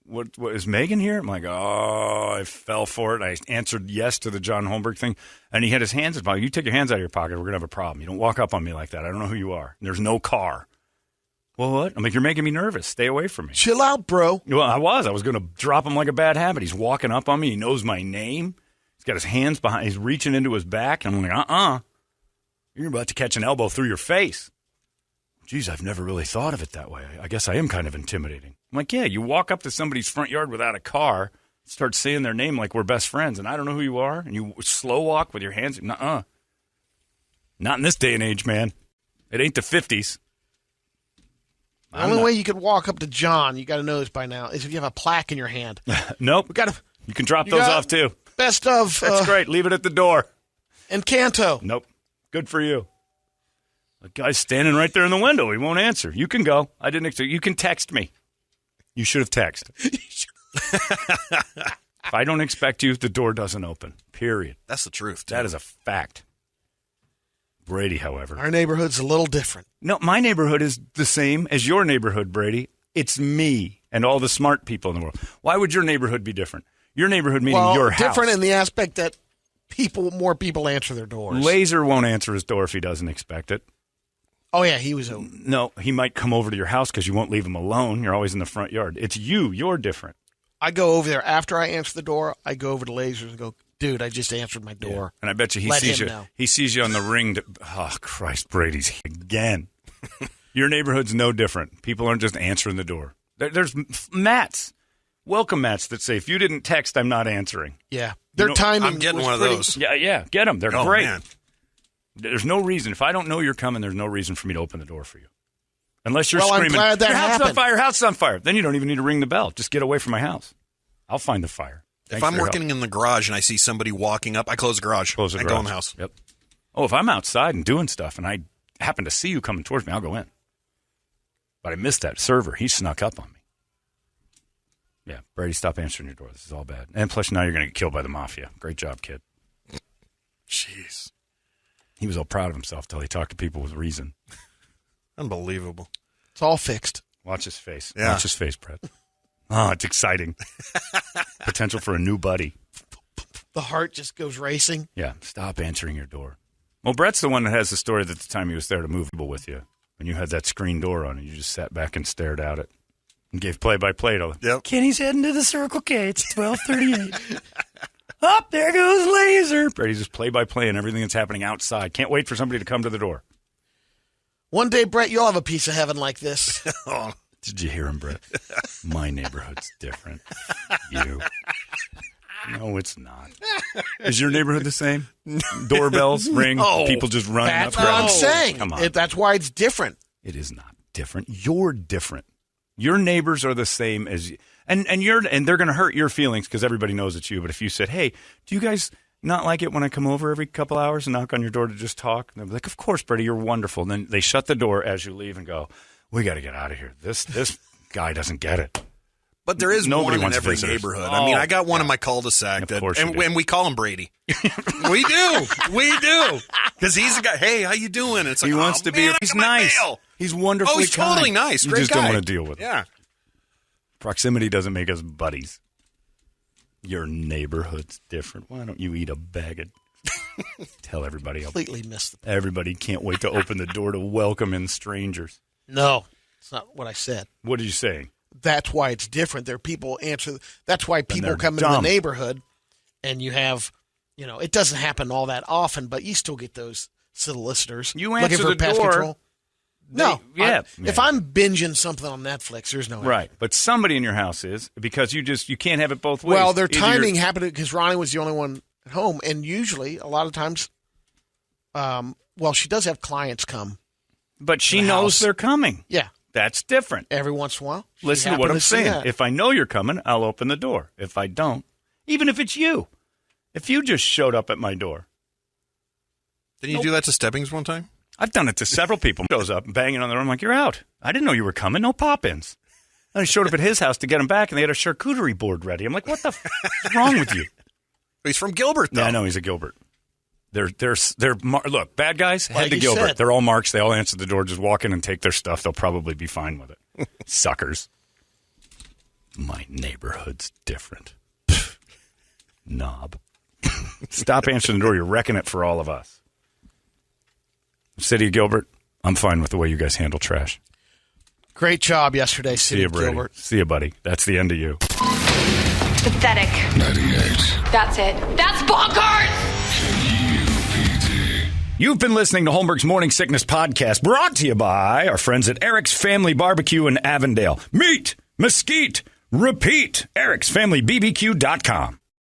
What is Megan here? I'm like, I fell for it. I answered yes to the John Holmberg thing, and he had his hands in his pocket. You take your hands out of your pocket, we're going to have a problem. You don't walk up on me like that. I don't know who you are. There's no car. Well, what? I'm like, you're making me nervous. Stay away from me. Chill out, bro. Well, I was going to drop him like a bad habit. He's walking up on me. He knows my name. He's got his hands behind. He's reaching into his back. And I'm like, You're about to catch an elbow through your face. Geez, I've never really thought of it that way. I guess I am kind of intimidating. I'm like, yeah, you walk up to somebody's front yard without a car, start saying their name like we're best friends, and I don't know who you are, and you slow walk with your hands. Nuh-uh. Not in this day and age, man. It ain't the 50s. The only way you could walk up to John, you got to know this by now, is if you have a plaque in your hand. Nope. You can drop those off, too. Best of. That's great. Leave it at the door. Encanto. Nope. Good for you. The guy's standing right there in the window. He won't answer. You can go. I didn't expect. You can text me. You should have texted. If I don't expect you, the door doesn't open. Period. That's the truth, too. That is a fact. Brady, however. Our neighborhood's a little different. No, my neighborhood is the same as your neighborhood, Brady. It's me and all the smart people in the world. Why would your neighborhood be different? Your neighborhood meaning your house. Different in the aspect that more people answer their doors. Laser won't answer his door if he doesn't expect it. Oh, yeah, he was. No, he might come over to your house because you won't leave him alone. You're always in the front yard. It's you. You're different. I go over there. After I answer the door, I go over to Lasers and go, dude, I just answered my door. Yeah. And I bet you he sees you. Know. He sees you on the ring. Oh, Christ, Brady's again. Your neighborhood's no different. People aren't just answering the door. There's mats, welcome mats that say, if you didn't text, I'm not answering. Yeah. Their timing. I'm getting one of those. Yeah, get them. They're great. Man. There's no reason. If I don't know you're coming, there's no reason for me to open the door for you. Unless you're screaming, I'm glad that your house is happened. on fire, house is on fire. Then you don't even need to ring the bell. Just get away from my house. I'll find the fire. If I'm working in the garage and I see somebody walking up, I close the garage. Go in the house. Yep. Oh, if I'm outside and doing stuff and I happen to see you coming towards me, I'll go in. But I missed that server. He snuck up on me. Yeah, Brady, stop answering your door. This is all bad. And plus, now you're going to get killed by the mafia. Great job, kid. Jeez. He was all proud of himself till he talked to people with reason. Unbelievable. It's all fixed. Watch his face. Yeah. Watch his face, Brett. Oh, it's exciting. Potential for a new buddy. The heart just goes racing. Yeah, stop answering your door. Well, Brett's the one that has the story that the time he was there to move people with you. When you had that screen door on it, you just sat back and stared at it and gave play-by-play to Yep. Kenny's heading to the Circle K. It's 12:38. Up there goes Laser. Brady's just play-by-play and everything that's happening outside. Can't wait for somebody to come to the door. One day, Brett, you'll have a piece of heaven like this. Oh. Did you hear him, Brett? My neighborhood's different. You. No, it's not. Is your neighborhood the same? Doorbells ring, people just running That's up. what I'm saying. Come on. That's why it's different. It is not different. You're different. Your neighbors are the same as you. And they're going to hurt your feelings because everybody knows it's you. But if you said, hey, do you guys not like it when I come over every couple hours and knock on your door to just talk? And they'll be like, of course, Brady, you're wonderful. And then they shut the door as you leave and go, we got to get out of here. This guy doesn't get it. But there is Nobody one in wants every visitors. neighborhood. Oh, I mean, I got one in my cul-de-sac, and we call him Brady. We do. Because he's a guy, hey, how you doing? It's like, He wants to be. He's nice. He's wonderfully Oh, he's kind. totally nice. You Great just guy. don't want to deal with him. Yeah. Proximity doesn't make us buddies. Your neighborhood's different. Why don't you eat a bag of... Tell everybody. Completely missed the... Everybody can't wait to open the door to welcome in strangers. No, it's not what I said. What are you saying? That's why it's different. There are people answer. That's why people they're come into the dumb. neighborhood, and you have, it doesn't happen all that often, but you still get those solicitors You looking answer for the pest door. control. No, yeah. If I'm binging something on Netflix, there's no Right, but somebody in your house is because you can't have it both ways. Well, their Either timing happened because Ronnie was the only one at home, and usually, a lot of times, she does have clients come. But she the knows house. they're coming. Yeah, That's different. every once in a while. she Listen to what happened I'm see saying. that. If I know you're coming, I'll open the door. If I don't, even if it's you, if you just showed up at my door. Didn't you do that to Stebbings one time? I've done it to several people. Shows up, banging on the door. I'm like, you're out. I didn't know you were coming. No pop-ins. And I showed up at his house to get him back, and they had a charcuterie board ready. I'm like, what the what's wrong with you? He's from Gilbert, though. Yeah, I know he's a Gilbert. They're look, bad guys, head Like to you Gilbert. said. They're all marks. They all answer the door. Just walk in and take their stuff. They'll probably be fine with it. Suckers. My neighborhood's different. Knob. Stop answering the door. You're wrecking it for all of us. City of Gilbert, I'm fine with the way you guys handle trash. Great job yesterday, See City you, of Brady. Gilbert. See you, buddy. That's the end of you. Pathetic. 98. That's it. That's bonkers! KUPD. You've been listening to Holmberg's Morning Sickness Podcast, brought to you by our friends at Eric's Family Barbecue in Avondale. Meet, mesquite, repeat. Eric'sFamilyBBQ.com.